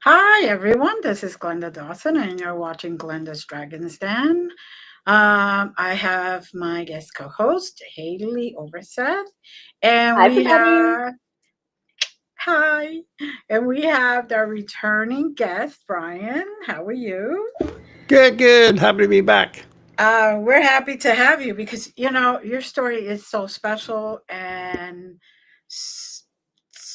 Hi, everyone. This is Glenda Dawson, and you're watching Glenda's Dragon's Den. I have my guest co-host, Haleigh Overseth, and Hi, we everybody. have hi, and we have the returning guest, Brian. How are you? Good, good. Happy to be back. We're happy to have you because your story is so special and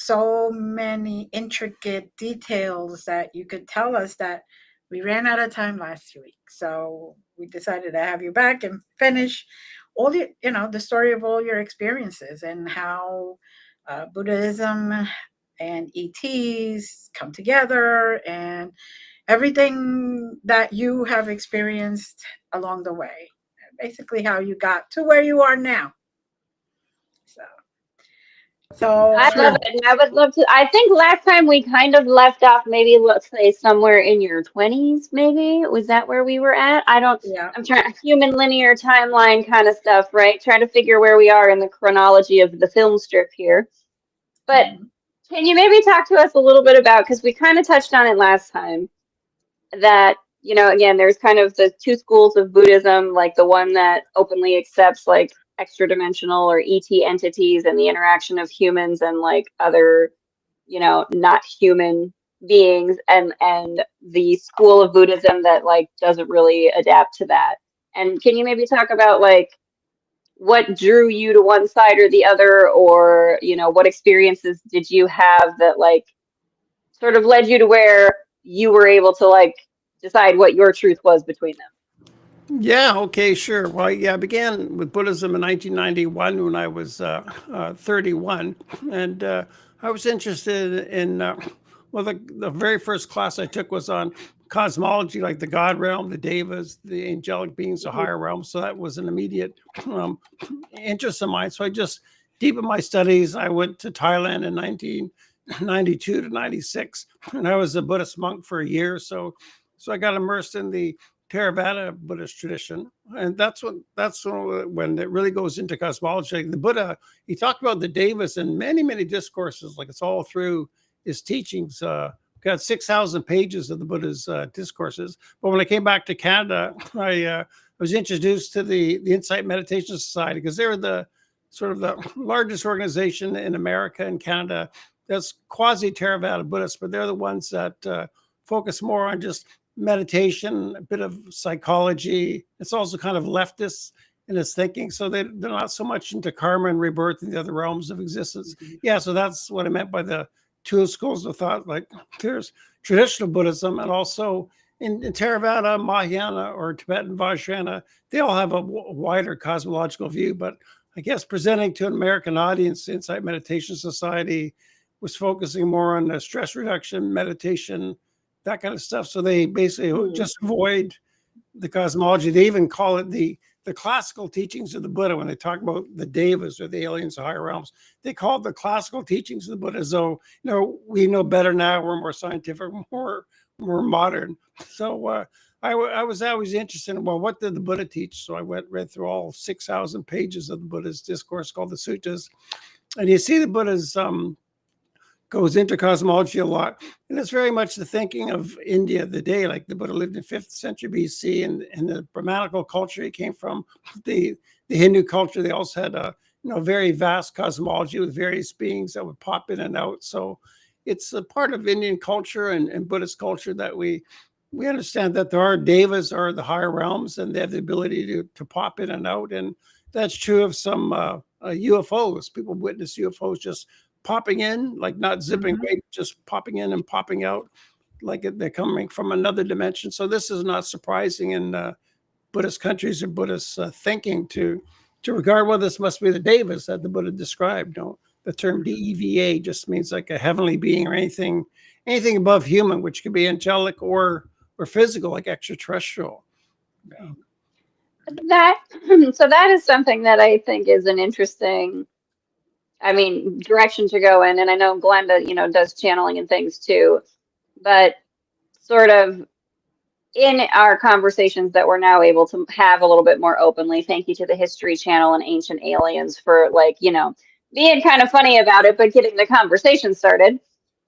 so many intricate details that you could tell us that we ran out of time last week. So we decided to have you back and finish all the story of all your experiences and how Buddhism and E.T.s come together and everything that you have experienced along the way. Basically, how you got to where you are now. So, so I love it. And I would love to. I think last time we kind of left off, maybe let's say somewhere in your 20s, maybe. Was that where we were at? yeah. I'm trying human linear timeline kind of stuff, right? Trying to figure where we are in the chronology of the film strip here. But can you maybe talk to us a little bit about, because we kind of touched on it last time, that, again, there's kind of the two schools of Buddhism, like the one that openly accepts like extra dimensional or ET entities and the interaction of humans and like other, not human beings, and the school of Buddhism that like doesn't really adapt to that. And can you maybe talk about like what drew you to one side or the other, or what experiences did you have that like sort of led you to where you were able to like decide what your truth was between them? Yeah, okay, sure. Well, yeah, I began with Buddhism in 1991 when I was 31. And I was interested in, well, the very first class I took was on cosmology, like the God realm, the devas, the angelic beings, the higher realm. So that was an immediate interest of mine. So I just deepened my studies. I went to Thailand in 1992 to 96, and I was a Buddhist monk for a year. So I got immersed in the Theravada Buddhist tradition, and that's when it really goes into cosmology. Like the Buddha, he talked about the devas in many discourses. Like it's all through his teachings. Got 6,000 pages of the Buddha's discourses. But when I came back to Canada, I was introduced to the Insight Meditation Society, because they're the sort of the largest organization in America and Canada that's quasi Theravada Buddhist, but they're the ones that focus more on just meditation, a bit of psychology. It's also kind of leftist in its thinking. So they're not so much into karma and rebirth and the other realms of existence. Yeah, so that's what I meant by the two schools of thought. Like there's traditional Buddhism, and also in Theravada, Mahayana, or Tibetan Vajrayana, they all have a wider cosmological view. But I guess presenting to an American audience, the Insight Meditation Society was focusing more on the stress reduction, meditation, that kind of stuff. So they basically just avoid the cosmology. They even call it the classical teachings of the Buddha. When they talk about the devas or the aliens, the higher realms, they call it the classical teachings of the Buddha, as though we know better now. We're more scientific, more modern. So I was always interested in, well, what did the Buddha teach? So I read through all 6,000 pages of the Buddha's discourse called the Suttas, and you see the Buddha's goes into cosmology a lot. And it's very much the thinking of India of the day. Like the Buddha lived in 5th century BC, and the Brahmanical culture he came from, the Hindu culture, they also had a very vast cosmology with various beings that would pop in and out. So it's a part of Indian culture and Buddhist culture that we understand that there are devas, or the higher realms, and they have the ability to pop in and out. And that's true of some UFOs. People witness UFOs just popping in, like not zipping away, just popping in and popping out, like they're coming from another dimension. So this is not surprising in Buddhist countries or Buddhist thinking to regard, well, this must be the devas that the Buddha described. The term DEVA just means like a heavenly being, or anything above human, which could be angelic or physical, like extraterrestrial. So that is something that I think is an interesting, direction to go in. And I know Glenda, does channeling and things too, but sort of in our conversations that we're now able to have a little bit more openly, thank you to the History Channel and Ancient Aliens for being kind of funny about it, but getting the conversation started.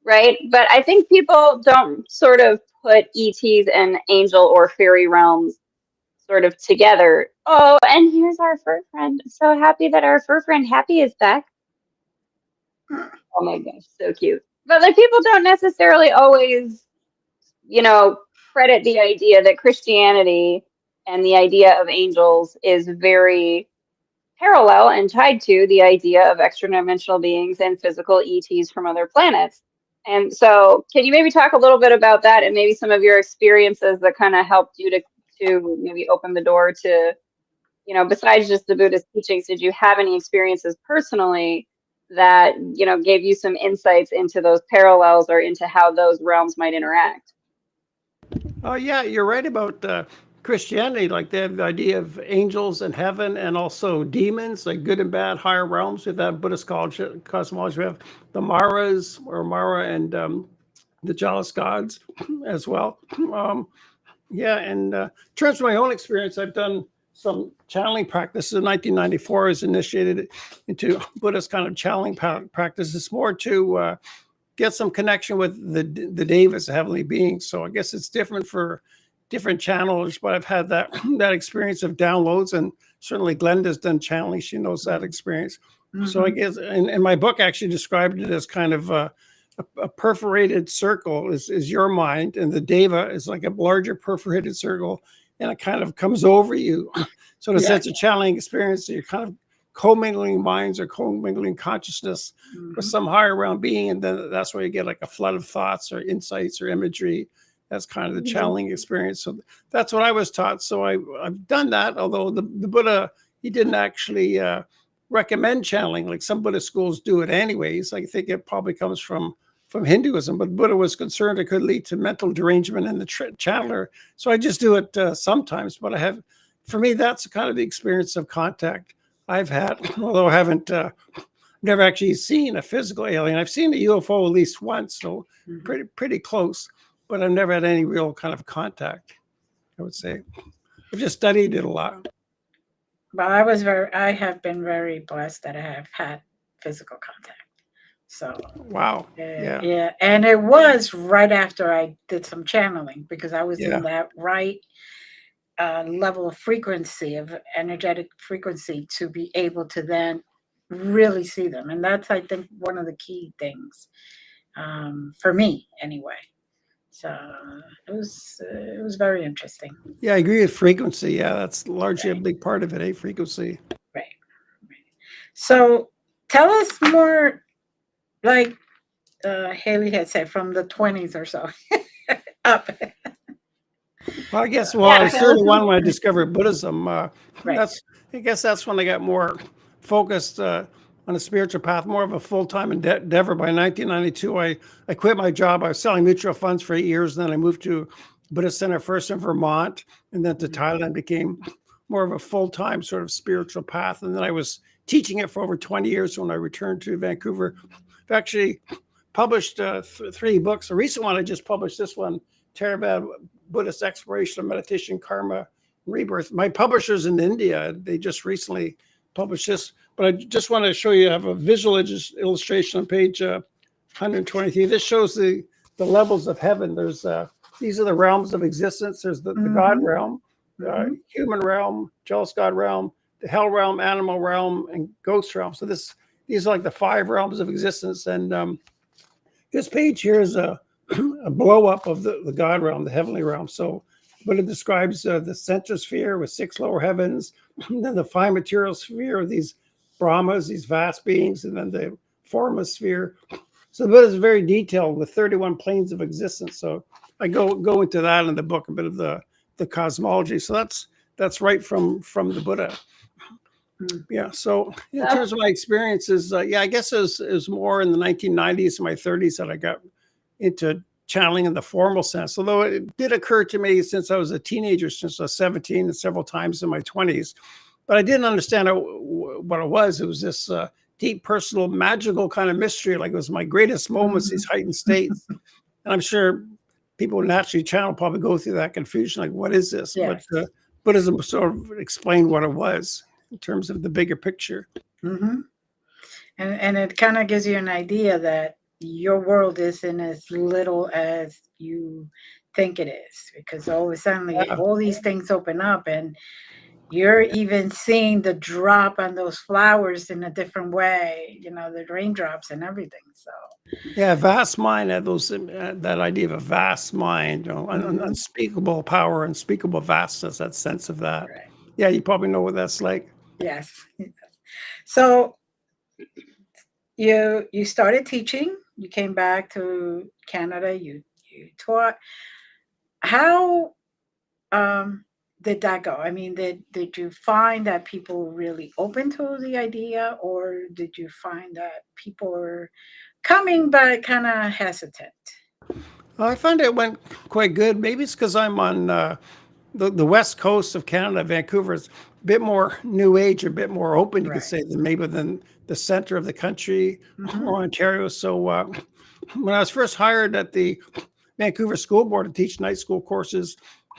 right? But I think people don't sort of put ETs and angel or fairy realms sort of together. Oh, and here's our fur friend. I'm so happy that our fur friend Happy is back. Oh my gosh, so cute. But like people don't necessarily always, you know, credit the idea that Christianity and the idea of angels is very parallel and tied to the idea of extra-dimensional beings and physical ETs from other planets. And so, can you maybe talk a little bit about that and maybe some of your experiences that kind of helped you to maybe open the door to, you know, besides just the Buddhist teachings, did you have any experiences personally that, you know, gave you some insights into those parallels or into how those realms might interact? Oh, yeah, you're right about Christianity. Like they have the idea of angels in heaven and also demons, like good and bad, higher realms. With that Buddhist cosmology, we have the Maras or Mara and the jealous gods as well. Yeah, and in terms of my own experience, I've done some channeling practices. In 1994, I was initiated into Buddhist kind of channeling practice. It's more to get some connection with the devas, the heavenly beings. So I guess it's different for different channelers, but I've had that that experience of downloads, and certainly Glenda's done channeling. She knows that experience. So I guess, and my book actually described it as kind of a perforated circle is your mind, and the deva is like a larger perforated circle, and it kind of comes over you. So in a sense of channeling experience, you're kind of commingling minds or commingling consciousness with some higher realm being, and then that's where you get like a flood of thoughts or insights or imagery. That's kind of the channeling experience. So that's what I was taught. So I've done that, although the Buddha, he didn't actually recommend channeling. Like some Buddhist schools do it anyways. I think it probably comes from Hinduism, but Buddha was concerned it could lead to mental derangement in the channeler. So I just do it sometimes, but for me, that's kind of the experience of contact I've had, although I haven't never actually seen a physical alien. I've seen a UFO at least once, so pretty close, but I've never had any real kind of contact, I would say. I've just studied it a lot. Well, I have been very blessed that I have had physical contact. So wow, yeah, and it was right after I did some channeling, because I was in that right level of frequency, of energetic frequency, to be able to then really see them. And that's, I think, one of the key things for me anyway. So it was very interesting. Yeah, I agree with frequency. Yeah, that's largely a big part of it, frequency. Right. So tell us more, like Haleigh had said, from the 20s or so up. Well, I guess, I was 31 when I discovered Buddhism. I guess that's when I got more focused on a spiritual path, more of a full-time endeavor. By 1992, I quit my job. I was selling mutual funds for 8 years. And then I moved to Buddhist Center, first in Vermont, and then to Thailand. Became more of a full-time sort of spiritual path. And then I was teaching it for over 20 years when I returned to Vancouver. I've actually published 3 books. The recent one I just published, this one, Theravada Buddhist Exploration of Meditation, Karma, Rebirth. My publisher's in India. They just recently published this, but I just want to show you, I have a visual illustration on page 123. This shows the levels of heaven. There's these are the realms of existence. There's the God realm, human realm, jealous God realm, the hell realm, animal realm, and ghost realm. So these are like the 5 realms of existence. And this page here is a blow up of the God realm, the heavenly realm. So, but it describes the center sphere with 6 lower heavens, and then the fine material sphere of these Brahmas, these vast beings, and then the formless sphere. So the Buddha is very detailed with 31 planes of existence. So I go into that in the book, a bit of the cosmology. So that's right from the Buddha. Yeah. So in terms of my experiences, I guess it was more in the 1990s, my 30s, that I got into channeling in the formal sense, although it did occur to me since I was a teenager, since I was 17, and several times in my 20s. But I didn't understand what it was. It was this deep, personal, magical kind of mystery. Like it was my greatest moments, these heightened states. And I'm sure people who naturally channel probably go through that confusion, like, what is this? Yes. But Buddhism sort of explained what it was in terms of the bigger picture. And it kind of gives you an idea that your world isn't as little as you think it is, because all of a sudden Yeah. all these things open up, and you're even seeing the drop on those flowers in a different way, the raindrops and everything. So Yeah, vast mind had that idea of a vast mind, mhm, unspeakable power, unspeakable vastness, that sense of that. right. Yeah, you probably know what that's like. Yes. So you started teaching, you came back to Canada, you taught. How did that go? I mean, did you find that people were really open to the idea, or did you find that people were coming but kind of hesitant? I found it went quite good. Maybe it's because I'm on the west coast of Canada. Vancouver is a bit more new age, a bit more open, you could Right. say, than the center of the country Hmm. or Ontario. So when I was first hired at the Vancouver School Board to teach night school courses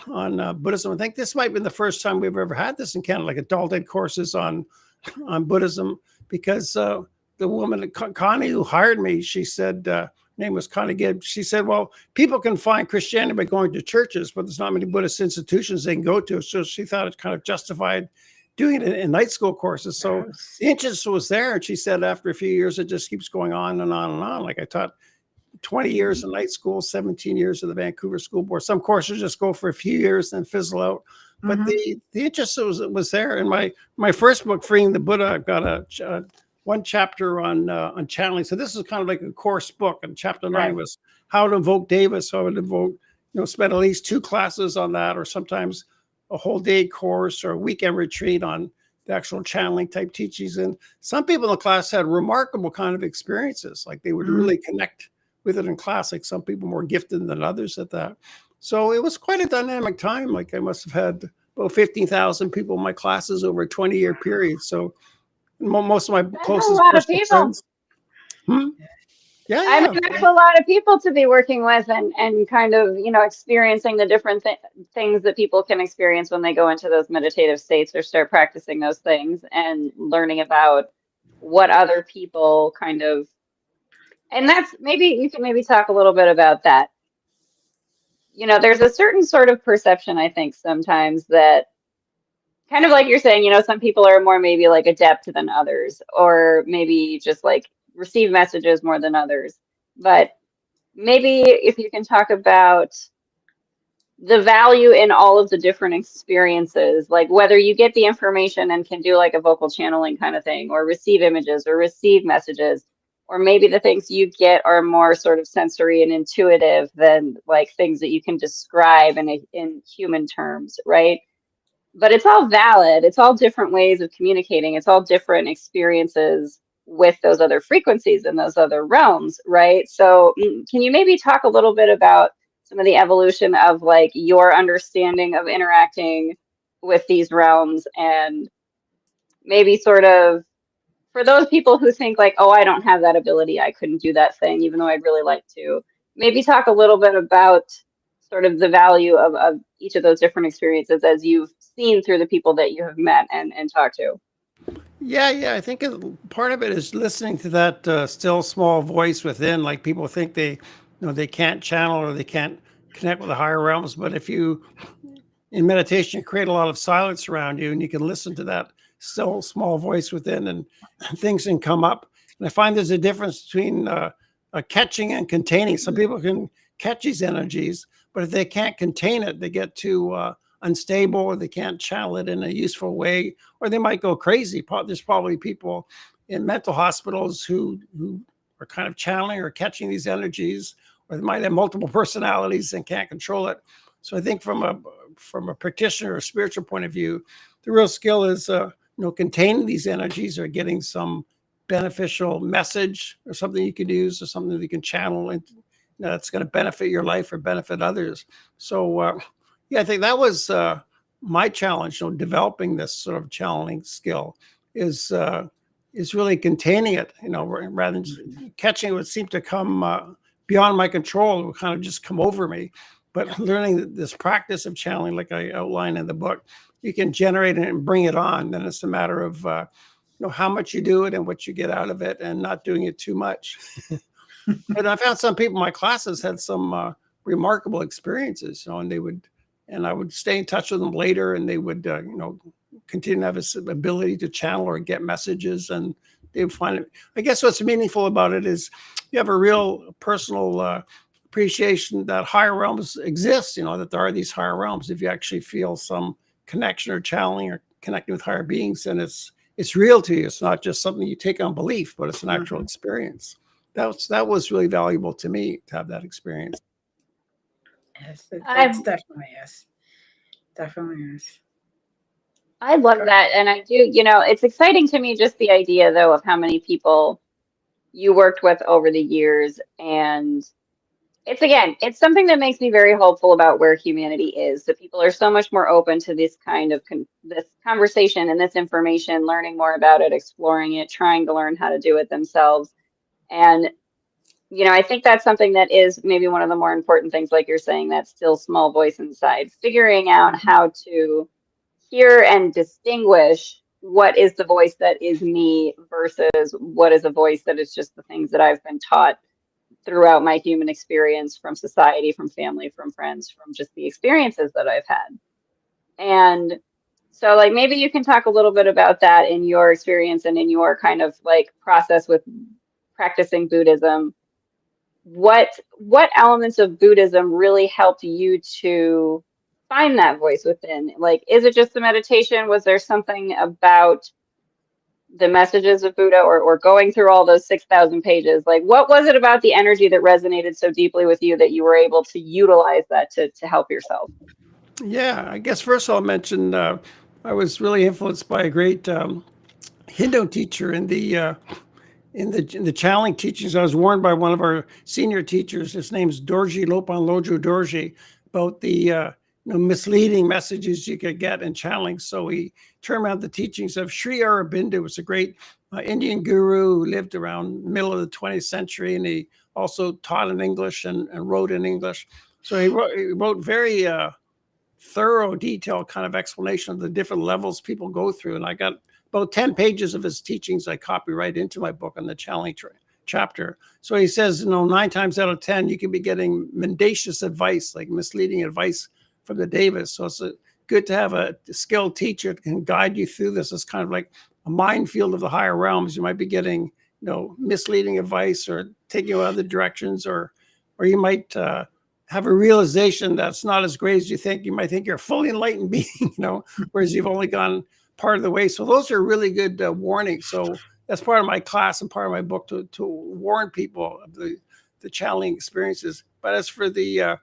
on Buddhism, I think this might have been the first time we've ever had this in Canada, like adult courses on Buddhism, because the woman, Connie, who hired me, she said, name was Connie Gibbs. She said, well, people can find Christianity by going to churches, but there's not many Buddhist institutions they can go to. So she thought it kind of justified doing it in night school courses. So Yes. the interest was there. And she said, after a few years, it just keeps going on and on and on. Like I taught 20 years in night school, 17 years at the Vancouver School Board. Some courses just go for a few years and fizzle out. But Hmm. the interest was there. In my first book, Freeing the Buddha, I've got a one chapter on channeling. So this is kind of like a course book. And chapter 9 Right. was how to invoke Davis. So I would invoke, spend at least 2 classes on that, or sometimes a whole day course or a weekend retreat on the actual channeling type teachings. And some people in the class had remarkable kind of experiences. Like they would Mm. really connect with it in class. Like some people more gifted than others at that. So it was quite a dynamic time. Like I must have had about 15,000 people in my classes over a 20-year period. So most of my That's a closest lot of personal people. friends. Hmm? Yeah, I mean, yeah. that's a lot of people to be working with and kind of, experiencing the different things that people can experience when they go into those meditative states or start practicing those things and learning about what other people kind of, and that's maybe you can maybe talk a little bit about that. There's a certain sort of perception, I think, sometimes that kind of like you're saying, some people are more maybe like adept than others, or maybe just like receive messages more than others. But maybe if you can talk about the value in all of the different experiences, like whether you get the information and can do like a vocal channeling kind of thing, or receive images or receive messages, or maybe the things you get are more sort of sensory and intuitive than like things that you can describe in human terms, right? But it's all valid. It's all different ways of communicating. It's all different experiences with those other frequencies and those other realms, right? So, can you maybe talk a little bit about some of the evolution of like your understanding of interacting with these realms, and maybe sort of for those people who think like, oh, I don't have that ability, I couldn't do that thing, even though I'd really like to, maybe talk a little bit about sort of the value of each of those different experiences as you've seen through the people that you have met and talked to. Yeah, yeah. I think part of it is listening to that still small voice within. Like people think they can't channel or they can't connect with the higher realms. But if you, in meditation, you create a lot of silence around you and you can listen to that still small voice within, and things can come up. And I find there's a difference between catching and containing. Some people can catch these energies, but if they can't contain it, they get too unstable, or they can't channel it in a useful way, or they might go crazy. There's probably people in mental hospitals who are kind of channeling or catching these energies, or they might have multiple personalities and can't control it. So I think from a practitioner or spiritual point of view, the real skill is containing these energies or getting some beneficial message or something you can use, or something that you can channel and that's going to benefit your life or benefit others. So yeah, I think that was my challenge. Developing this sort of channeling skill is really containing it. Rather than just catching it, would seem to come beyond my control. It would kind of just come over me. But learning this practice of channeling, like I outline in the book, you can generate it and bring it on. Then it's a matter of how much you do it and what you get out of it, and not doing it too much. And I found some people in my classes had some remarkable experiences, and I would stay in touch with them later, and they would, continue to have this ability to channel or get messages, and they would find it. I guess what's meaningful about it is you have a real personal appreciation that higher realms exist, that there are these higher realms. If you actually feel some connection or channeling or connecting with higher beings, and it's real to you. It's not just something you take on belief, but it's an actual experience. That was really valuable to me to have that experience. Yes, that's definitely yes. Definitely is. I love that. And I do, it's exciting to me just the idea, though, of how many people you worked with over the years. And it's something that makes me very hopeful about where humanity is. That people are so much more open to this kind of this conversation and this information, learning more about it, exploring it, trying to learn how to do it themselves. And, I think that's something that is maybe one of the more important things, like you're saying, that still small voice inside, figuring out how to hear and distinguish what is the voice that is me versus what is a voice that is just the things that I've been taught throughout my human experience, from society, from family, from friends, from just the experiences that I've had. And so, like, maybe you can talk a little bit about that in your experience and in your kind of like process with practicing Buddhism. What elements of Buddhism really helped you to find that voice within? Like, is it just the meditation? Was there something about the messages of Buddha or going through all those 6,000 pages? Like, what was it about the energy that resonated so deeply with you that you were able to utilize that to help yourself? Yeah, I guess first I'll mention I was really influenced by a great Hindu teacher in the channeling teachings. I was warned by one of our senior teachers. His name's 𝓕𝓻𝓪𝓷𝓴𝓲𝓥, about the misleading messages you could get in channeling. So he turned around the teachings of Sri Aurobindo, was a great Indian guru who lived around the middle of the 20th century, and he also taught in English and wrote in English. So he wrote very thorough, detailed kind of explanation of the different levels people go through. And I got about 10 pages of his teachings I copy right into my book on the channeling chapter. So he says, 9 times out of 10, you can be getting mendacious advice, like misleading advice from the devas. So it's good to have a skilled teacher that can guide you through this. It's kind of like a minefield of the higher realms. You might be getting, misleading advice or taking you other directions, or you might have a realization that's not as great as you think. You might think you're a fully enlightened being, whereas you've only gone part of the way. So those are really good warnings. So that's part of my class and part of my book to warn people of the channeling experiences. But as for the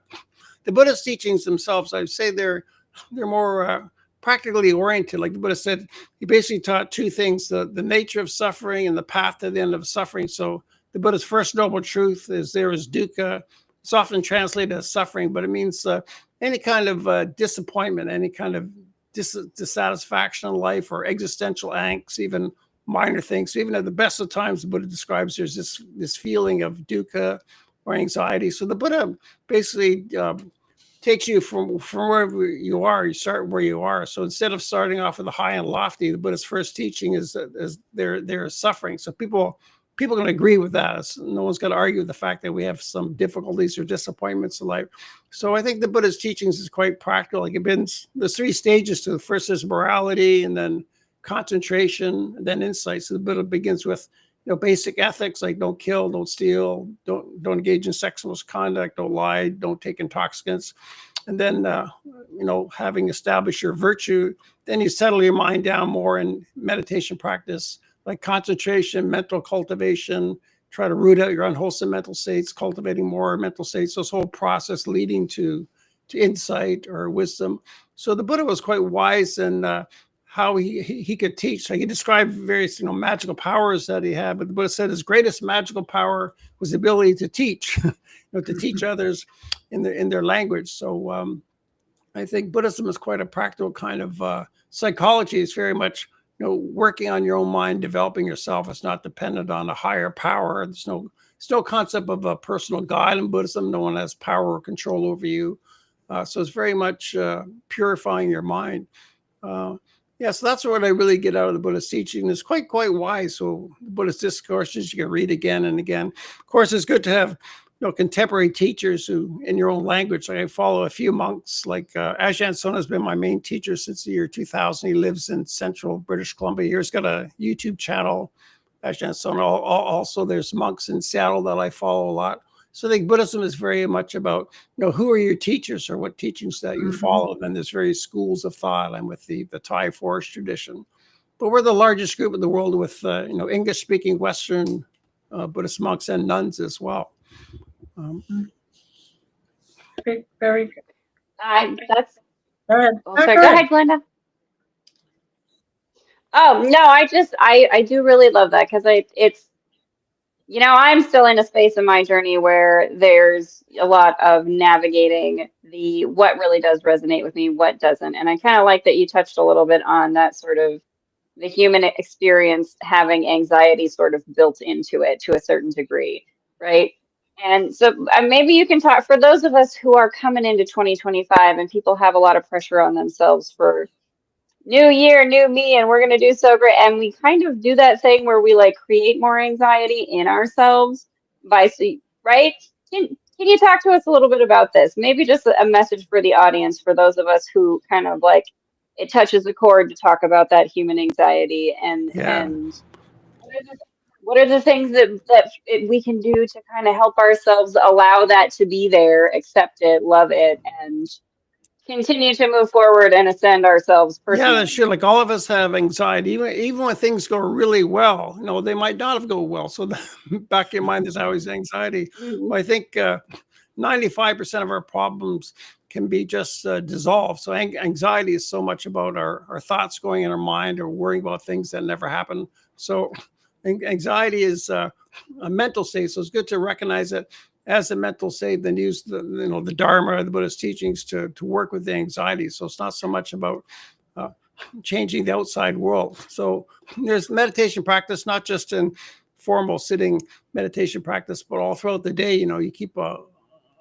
Buddhist teachings themselves, I'd say they're more practically oriented. Like the Buddha said, he basically taught 2 things: the nature of suffering and the path to the end of suffering. So the Buddha's first noble truth is there is dukkha. It's often translated as suffering, but it means any kind of disappointment, any kind of dissatisfaction in life, or existential angst, even minor things. So even at the best of times, the Buddha describes there's this feeling of dukkha or anxiety. So the Buddha basically takes you from wherever you are. You start where you are. So instead of starting off with the high and lofty, the Buddha's first teaching is there is suffering. So people can agree with that. No one's going to argue with the fact that we have some difficulties or disappointments in life. So I think the Buddha's teachings is quite practical. Like there's 3 stages to it. First is morality, and then concentration, and then insight. So the Buddha begins with basic ethics, like don't kill, don't steal, don't engage in sexual misconduct, don't lie, don't take intoxicants. And then having established your virtue, then you settle your mind down more in meditation practice, like concentration, mental cultivation, try to root out your unwholesome mental states, cultivating more mental states. This whole process leading to insight or wisdom. So the Buddha was quite wise in how he could teach. So he described various magical powers that he had, but the Buddha said his greatest magical power was the ability to teach, to teach others in their language. So I think Buddhism is quite a practical kind of psychology. It's very much working on your own mind, developing yourself. It's not dependent on a higher power. There's no concept of a personal God in Buddhism. No one has power or control over you. So it's very much purifying your mind. Yeah, so that's what I really get out of the Buddhist teaching. It's quite wise. So the Buddhist discourses you can read again and again. Of course, it's good to have contemporary teachers who in your own language. Like I follow a few monks, like Ajahn Sona has been my main teacher since the year 2000. He lives in central British Columbia. He's got a YouTube channel, Ajahn Sona. Also, there's monks in Seattle that I follow a lot. So I think Buddhism is very much about, who are your teachers or what teachings that you follow. And there's various schools of thought. I'm with the Thai forest tradition. But we're the largest group in the world with, English-speaking Western Buddhist monks and nuns as well. Very good. That's Go ahead. Oh, sorry. Go ahead, Glenda. Oh no, I do really love that because it's I'm still in a space in my journey where there's a lot of navigating the what really does resonate with me, what doesn't, and I kind of like that you touched a little bit on that sort of the human experience having anxiety sort of built into it to a certain degree, right? And so maybe you can talk for those of us who are coming into 2025 and people have a lot of pressure on themselves for new year, new me, and we're going to do so great. And we kind of do that thing where we like create more anxiety in ourselves right? Can you talk to us a little bit about this? Maybe just a message for the audience, for those of us who kind of like it touches a chord to talk about that human anxiety and what are the things that we can do to kind of help ourselves allow that to be there, accept it, love it, and continue to move forward and ascend ourselves personally. Yeah, that's true. Like all of us have anxiety, even when things go really well. They might not have gone well. So back in your mind, there's always anxiety. Well, I think 95% of our problems can be just dissolved. So anxiety is so much about our thoughts going in our mind or worrying about things that never happen. So anxiety is a mental state. So it's good to recognize it as a mental state, then use the Dharma, the Buddhist teachings to work with the anxiety. So it's not so much about changing the outside world. So there's meditation practice, not just in formal sitting meditation practice, but all throughout the day. You keep a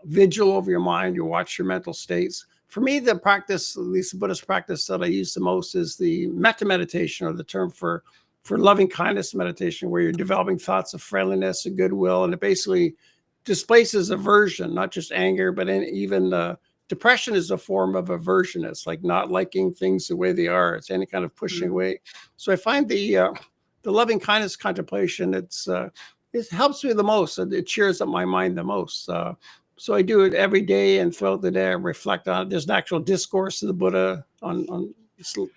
vigil over your mind, you watch your mental states. For me, the practice, at least the Buddhist practice that I use the most is the metta meditation, or the term for loving kindness meditation, where you're developing thoughts of friendliness and goodwill, and it basically displaces aversion, not just anger, but even depression is a form of aversion. It's like not liking things the way they are. It's any kind of pushing away. So I find the loving kindness contemplation, it helps me the most. It cheers up my mind the most. So I do it every day, and throughout the day I reflect on it. There's an actual discourse of the Buddha on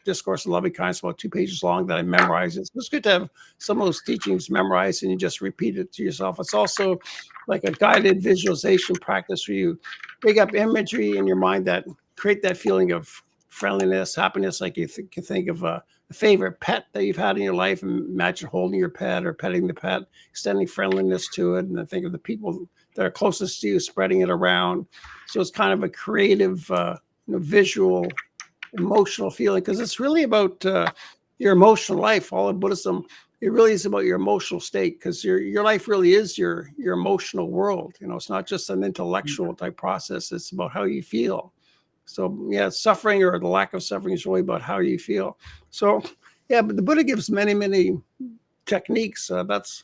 discourse of loving kindness, about 2 pages long, that I memorize. It's good to have some of those teachings memorized and you just repeat it to yourself. It's also like a guided visualization practice where you bring up imagery in your mind that create that feeling of friendliness, happiness. Like you can think of a favorite pet that you've had in your life, and imagine holding your pet or petting the pet, extending friendliness to it, and then think of the people that are closest to you, spreading it around. So it's kind of a creative, visual, emotional feeling, because it's really about your emotional life. All of Buddhism, it really is about your emotional state, because your life really is your emotional world. It's not just an intellectual type process. It's about how you feel. So yeah, suffering or the lack of suffering is really about how you feel. So yeah, but the Buddha gives many techniques. That's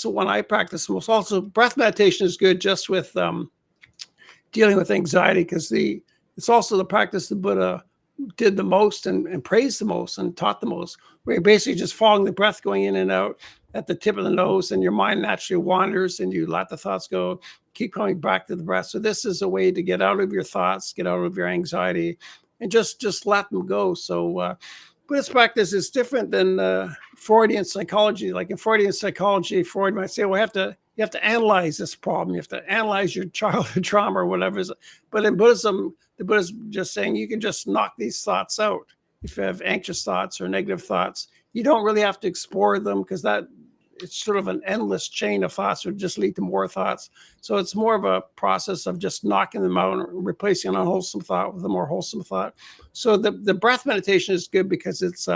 the one I practice most. Also, breath meditation is good just with dealing with anxiety, because it's also the practice the Buddha did the most and praised the most and taught the most, where you're basically just following the breath going in and out at the tip of the nose, and your mind naturally wanders and you let the thoughts go, keep coming back to the breath. So this is a way to get out of your thoughts, get out of your anxiety, and just let them go. So Buddhist practice is different than Freudian psychology. Like in Freudian psychology, Freud might say, well, you have to analyze this problem. You have to analyze your childhood trauma or whatever. But in Buddhism, the Buddha's just saying you can just knock these thoughts out. If you have anxious thoughts or negative thoughts, you don't really have to explore them, because it's sort of an endless chain of thoughts would just lead to more thoughts. So it's more of a process of just knocking them out and replacing an unwholesome thought with a more wholesome thought. So the breath meditation is good because it's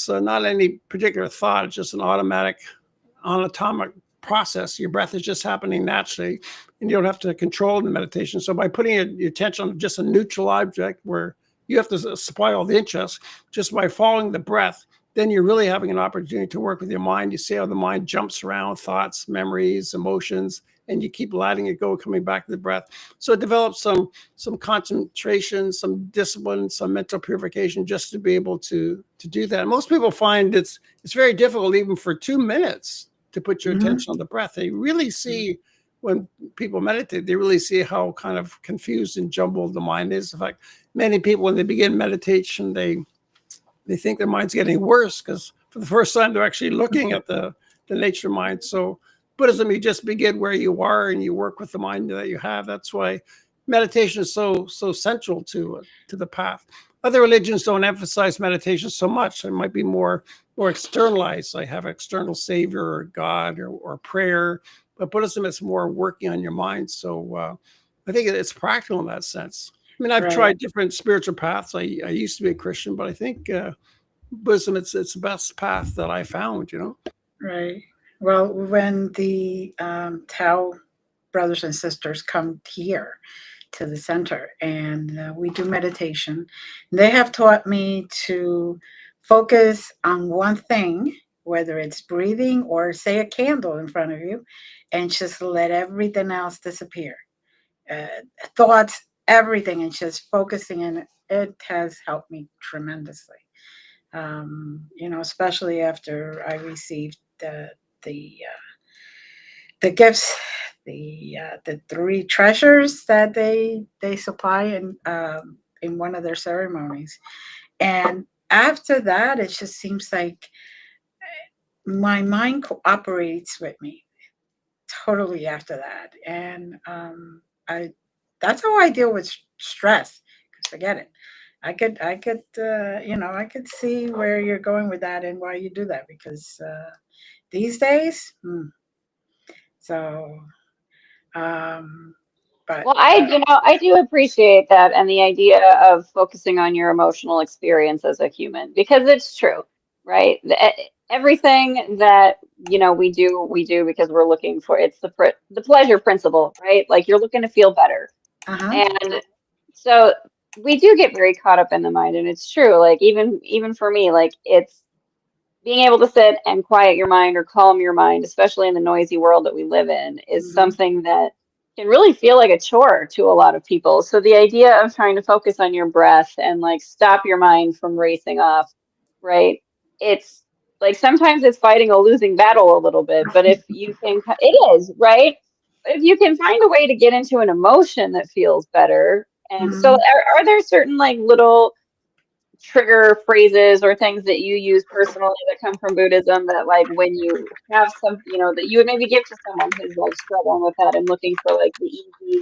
not any particular thought. It's just an automatic, anatomic process. Your breath is just happening naturally, and you don't have to control the meditation. So by putting your attention on just a neutral object where you have to supply all the 𝓕𝓻𝓪s just by following the breath. Then you're really having an opportunity to work with your mind. You see how the mind jumps around, thoughts, memories, emotions, and you keep letting it go, coming back to the breath. So it develops some concentration, some discipline, some mental purification, just to be able to do that. And most people find it's very difficult, even for 2 minutes, to put your attention on the breath. They really see, when people meditate, they really see how kind of confused and jumbled the mind is. In fact, many people, when they begin meditation, they think their mind's getting worse, because for the first time they're actually looking at the nature of mind. So Buddhism, you just begin where you are and you work with the mind that you have. That's why meditation is so central to the path. Other religions don't emphasize meditation so much. It might be more externalized, like have an external savior or God or prayer. But Buddhism is more working on your mind. So I think it's practical in that sense. I mean, I've tried different spiritual paths. I used to be a Christian, but I think Buddhism, it's the best path that I found, Right. Well, when the Tao brothers and sisters come here to the center and we do meditation, they have taught me to focus on one thing, whether it's breathing or say a candle in front of you, and just let everything else disappear. Thoughts, everything, and just focusing in it. It has helped me tremendously. Especially after I received the gifts, the 3 treasures that they supply in one of their ceremonies. And after that, it just seems like my mind cooperates with me totally after that. And that's how I deal with stress. Because forget it. I could see where you're going with that and why you do that, because these days, so, but Well, I do appreciate that, and the idea of focusing on your emotional experience as a human, because it's true, right? Everything that we do because we're looking for, it's the pleasure principle, right? Like, you're looking to feel better, and so we do get very caught up in the mind, and it's true. Like, even for me, like, it's being able to sit and quiet your mind or calm your mind, especially in the noisy world that we live in, is something that can really feel like a chore to a lot of people. So the idea of trying to focus on your breath and like stop your mind from racing off, right? It's like sometimes it's fighting a losing battle a little bit, but if you can, it is, right? If you can find a way to get into an emotion that feels better. And so are there certain like little trigger phrases or things that you use personally that come from Buddhism that, like, when you have some, that you would maybe give to someone who's like struggling with that and looking for like the easy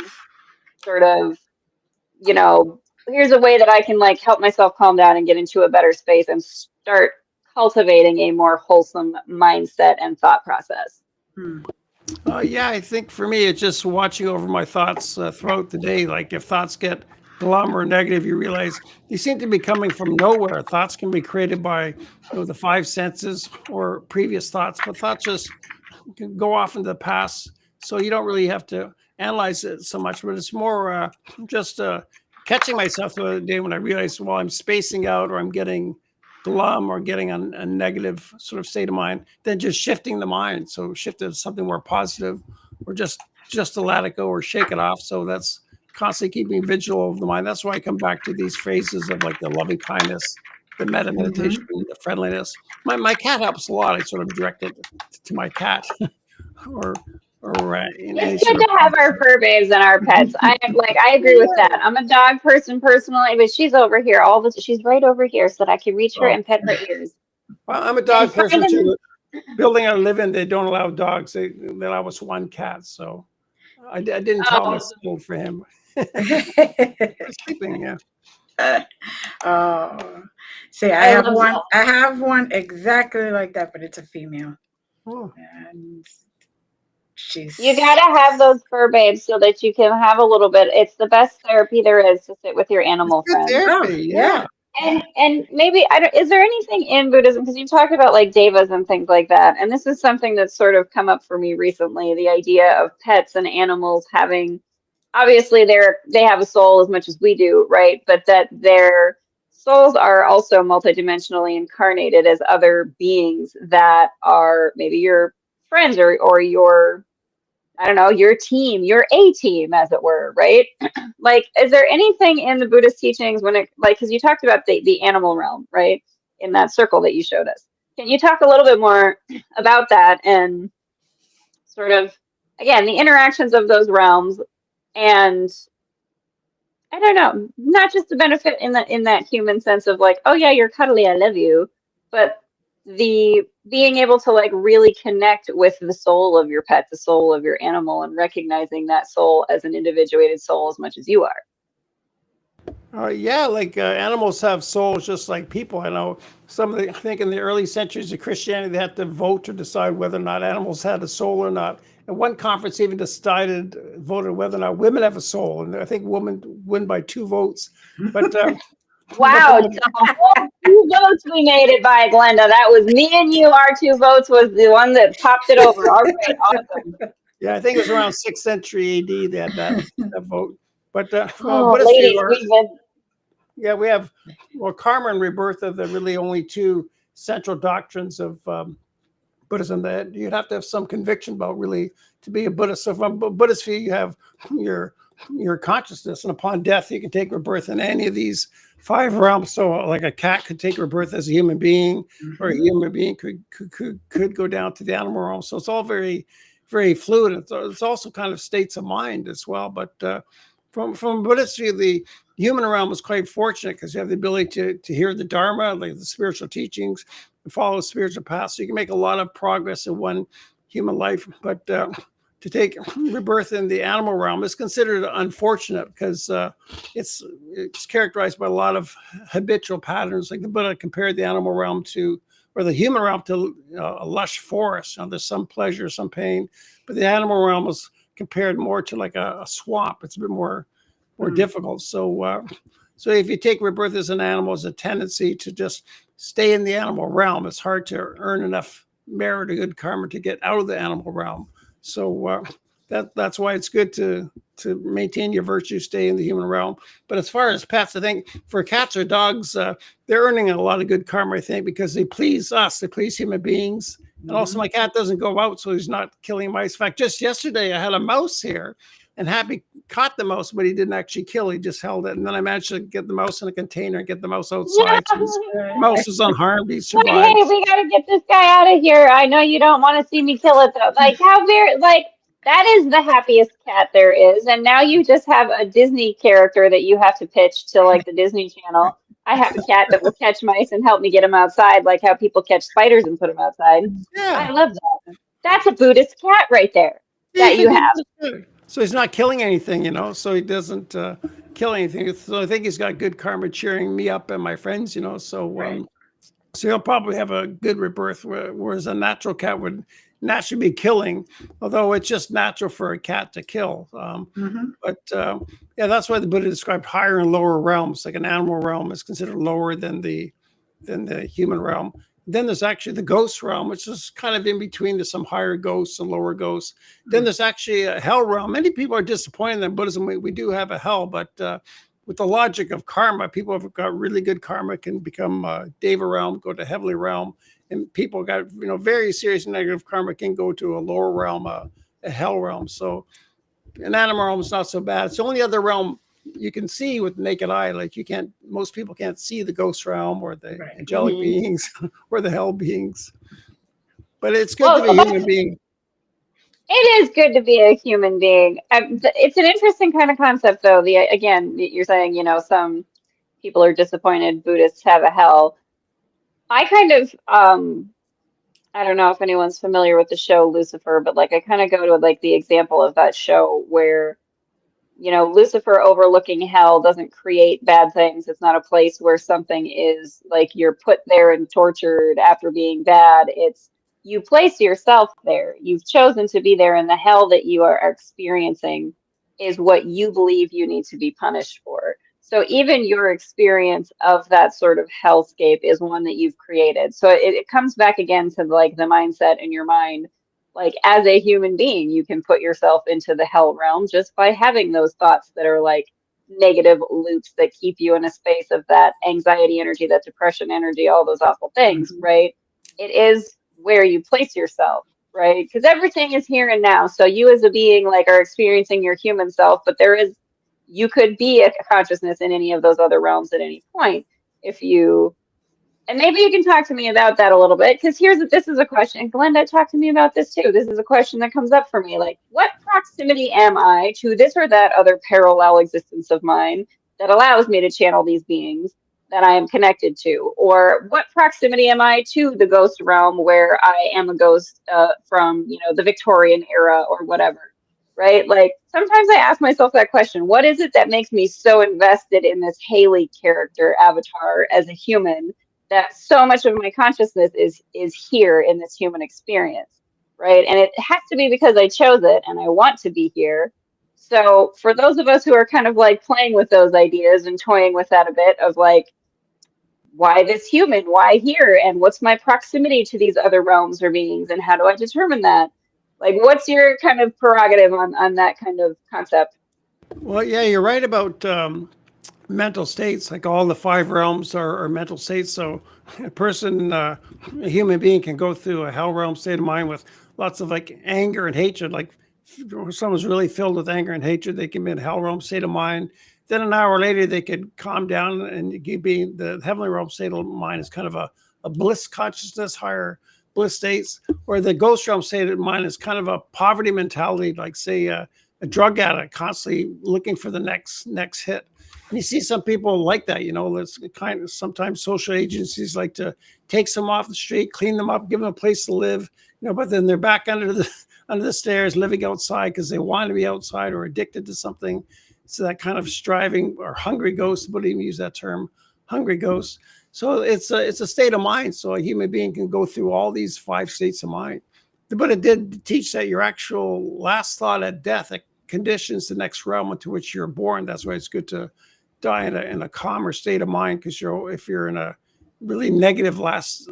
sort of, here's a way that I can like help myself calm down and get into a better space and start cultivating a more wholesome mindset and thought process? Yeah, I think for me, it's just watching over my thoughts throughout the day. Like, if thoughts get glum or negative, you realize they seem to be coming from nowhere. Thoughts can be created by the 5 senses or previous thoughts, but thoughts just can go off into the past. So you don't really have to analyze it so much, but it's more just catching myself the other day when I realized, well, I'm spacing out or I'm getting glum or getting a negative sort of state of mind, then just shifting the mind. So shift it to something more positive, or just to let it go or shake it off. So that's constantly keeping vigil of the mind. That's why I come back to these phrases of like the loving kindness, the metta meditation, the friendliness. My cat helps a lot. I sort of direct it to my cat or it's good to have our fur babes and our pets. I agree with that. I'm a dog person personally, but she's over here she's right over here so that I can reach her and pet her ears. Well, I'm a dog person too. Building I live in, they don't allow dogs. They allow us 1 cat. So I didn't tell him it's good for him. He's sleeping, yeah. See, I have one exactly like that, but it's a female. And you gotta have those fur babes so that you can have a little bit. It's the best therapy there is, to sit with your animal friends. Therapy, yeah. And maybe is there anything in Buddhism, because you talked about like devas and things like that, and this is something that's sort of come up for me recently, the idea of pets and animals having obviously they have a soul as much as we do, right? But that their souls are also multidimensionally incarnated as other beings that are maybe your friends or your, I don't know, your team, your A team, as it were, right? Like, is there anything in the Buddhist teachings when it, like, because you talked about the animal realm, right? In that circle that you showed us. Can you talk a little bit more about that and sort of, again, the interactions of those realms and I don't know, not just the benefit in that human sense of like, oh yeah, you're cuddly, I love you, but the being able to like really connect with the soul of your pet, the soul of your animal, and recognizing that soul as an individuated soul as much as you are. Yeah, like animals have souls just like people. I know I think in the early centuries of Christianity, they had to vote to decide whether or not animals had a soul or not. And one conference even voted whether or not women have a soul. And I think women win by 2 votes. But wow, the whole 2 votes we made it by, Glenda. That was me and you. Our 2 votes was the one that popped it over. All right, awesome. Yeah, I think it was around 6th century AD they had that vote. But oh, ladies, we've been. Yeah, we have, well, karma and rebirth are the really only 2 central doctrines of Buddhism that you'd have to have some conviction about really to be a Buddhist. So from a Buddhist view, you have your consciousness, and upon death, you can take rebirth in any of these 5 realms. So like a cat could take rebirth as a human being, or a human being could go down to the animal realm. So it's all very, very fluid. It's also kind of states of mind as well. But from Buddhist view, the human realm is quite fortunate because you have the ability to hear the Dharma, like the spiritual teachings, and follow a spiritual path. So you can make a lot of progress in one human life. But to take rebirth in the animal realm is considered unfortunate because it's characterized by a lot of habitual patterns. Like the Buddha compared the animal realm or the human realm to a lush forest. There's some pleasure, some pain, but the animal realm is compared more to like a swamp. It's a bit more difficult. So if you take rebirth as an animal, as a tendency to just stay in the animal realm. It's hard to earn enough merit or good karma to get out of the animal realm. So that's why it's good to maintain your virtue, stay in the human realm. But as far as pets, I think for cats or dogs, they're earning a lot of good karma, I think, because they please us, they please human beings. And also my cat doesn't go out, so he's not killing mice. In fact, just yesterday I had a mouse here, and Happy caught the mouse, but he didn't actually kill. He just held it. And then I managed to get the mouse in a container and get the mouse outside. So the mouse is unharmed. He survived. Like, hey, we got to get this guy out of here. I know you don't want to see me kill it, though. Like, that is the happiest cat there is. And now you just have a Disney character that you have to pitch to, like, the Disney Channel. I have a cat that will catch mice and help me get them outside, like how people catch spiders and put them outside. Yeah. I love that. That's a Buddhist cat right there that you have. So he's not killing anything, so he doesn't kill anything. So I think he's got good karma cheering me up and my friends, so so he'll probably have a good rebirth, whereas a natural cat would naturally be killing, although it's just natural for a cat to kill. But yeah, that's why the Buddha described higher and lower realms. Like an animal realm is considered lower than the human realm. Then there's actually the ghost realm, which is kind of in between. There's some higher ghosts and lower ghosts. Then there's actually a hell realm. Many people are disappointed in Buddhism. We do have a hell, but with the logic of karma, people have got really good karma can become Deva realm, go to heavenly realm, and people got very serious negative karma can go to a lower realm, a hell realm. So an animal realm is not so bad. It's the only other realm you can see with the naked eye. Like most people can't see the ghost realm or the angelic beings or the hell beings. But it's good to be a human being. It is good to be a human being. It's an interesting kind of concept, though. Again, you're saying, some people are disappointed Buddhists have a hell. I kind of, I don't know if anyone's familiar with the show Lucifer, but like I kind of go to like the example of that show where Lucifer overlooking hell doesn't create bad things. It's not a place where something is like you're put there and tortured after being bad. It's you place yourself there. You've chosen to be there, and the hell that you are experiencing is what you believe you need to be punished for. So even your experience of that sort of hellscape is one that you've created. So it comes back again to like the mindset in your mind like as a human being, you can put yourself into the hell realm just by having those thoughts that are like negative loops that keep you in a space of that anxiety energy, that depression energy, all those awful things, Mhm. right? It is where you place yourself, right? Because everything is here and now. So you as a being like are experiencing your human self, but you could be a consciousness in any of those other realms at any point if you, and maybe you can talk to me about that a little bit, because this is a question, and Glenda, talk to me about this too. This is a question that comes up for me, like, what proximity am I to this or that other parallel existence of mine that allows me to channel these beings that I am connected to? Or what proximity am I to the ghost realm where I am a ghost from, the Victorian era or whatever? Right? Like sometimes I ask myself that question, what is it that makes me so invested in this Haleigh character avatar as a human, that so much of my consciousness is here in this human experience, right? And it has to be because I chose it and I want to be here. So for those of us who are kind of like playing with those ideas and toying with that a bit of like, why this human, why here, and what's my proximity to these other realms or beings, and how do I determine that? Like, what's your kind of prerogative on that kind of concept? Well, yeah, you're right about mental states. Like all the five realms are mental states. So a person, a human being, can go through a hell realm state of mind with lots of like anger and hatred. Like if someone's really filled with anger and hatred, they can be in a hell realm state of mind. Then an hour later, they could calm down and be the heavenly realm state of mind is kind of a bliss consciousness, higher bliss states, or the ghost realm state of mind is kind of a poverty mentality, like say a drug addict constantly looking for the next hit. And you see some people like that, it's kind of sometimes social agencies like to take some off the street, clean them up, give them a place to live, but then they're back under the stairs living outside because they want to be outside or addicted to something. So that kind of striving or hungry ghost, but even use that term, hungry ghost. So it's a state of mind. So a human being can go through all these five states of mind. The Buddha did teach that your actual last thought at death conditions the next realm into which you're born. That's why it's good to die in a calmer state of mind, because if you're in a really negative last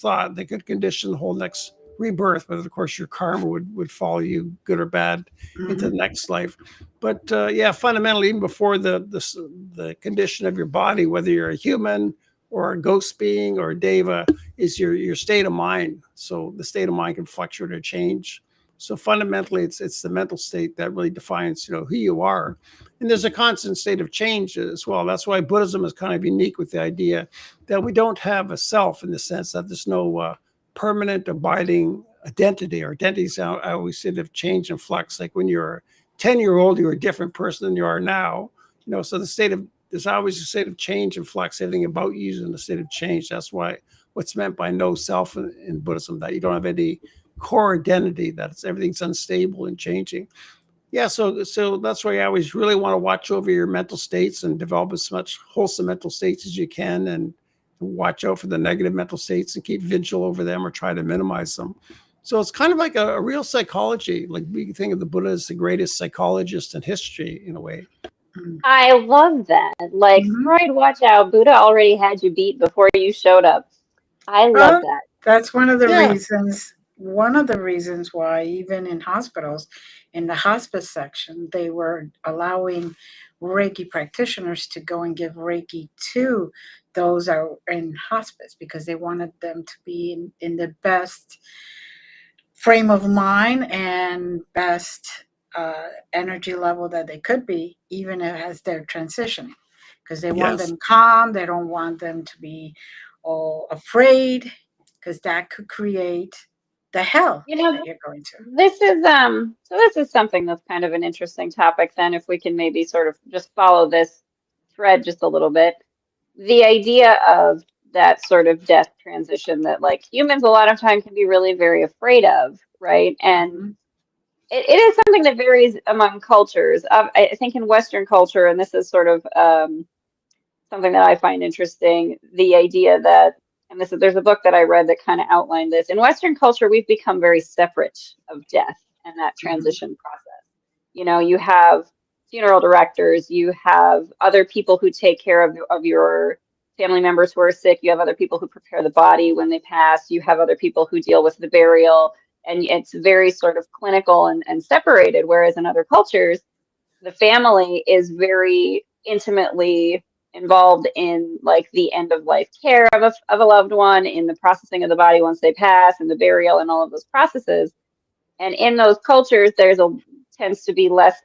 thought, they could condition the whole next rebirth. But of course, your karma would follow you, good or bad, into the next life. But yeah, fundamentally, even before the condition of your body, whether you're a human or a ghost being or a deva, is your state of mind. So the state of mind can fluctuate or change. So fundamentally, it's the mental state that really defines, who you are. And there's a constant state of change as well. That's why Buddhism is kind of unique with the idea that we don't have a self, in the sense that there's no permanent abiding identity. Or identities, I always say, have changed and flux. Like when you're a 10-year-old, you're a different person than you are now. So there's always a state of change and flux. Everything about you is in a state of change. That's what's meant by no self in Buddhism, that you don't have any core identity, that everything's unstable and changing. Yeah, so that's why I always really want to watch over your mental states and develop as much wholesome mental states as you can, and watch out for the negative mental states and keep vigil over them or try to minimize them. So it's kind of like a real psychology. Like we think of the Buddha as the greatest psychologist in history, in a way. I love that. Like, Freud, watch out. Buddha already had you beat before you showed up. I love that. That's one of the Yeah. reasons. One of the reasons why, even in hospitals, in the hospice section, they were allowing Reiki practitioners to go and give Reiki to those that are in hospice, because they wanted them to be in the best frame of mind and best energy level that they could be, even as they're transitioning, because they want them calm. They don't want them to be all afraid, because that could create the hell that you're going to. This is something that's kind of an interesting topic then, if we can maybe sort of just follow this thread just a little bit. The idea of that sort of death transition that like humans a lot of time can be really very afraid of, right? And it is something that varies among cultures. I think in Western culture, and this is sort of something that I find interesting, the idea that, and there's a book that I read that kind of outlined this. In Western culture, we've become very separate of death and that transition process. You have funeral directors, you have other people who take care of your family members who are sick, you have other people who prepare the body when they pass, you have other people who deal with the burial and it's very sort of clinical and separated, whereas in other cultures, the family is very intimately involved in like the end of life care of a loved one, in the processing of the body once they pass, and the burial and all of those processes. And in those cultures, tends to be less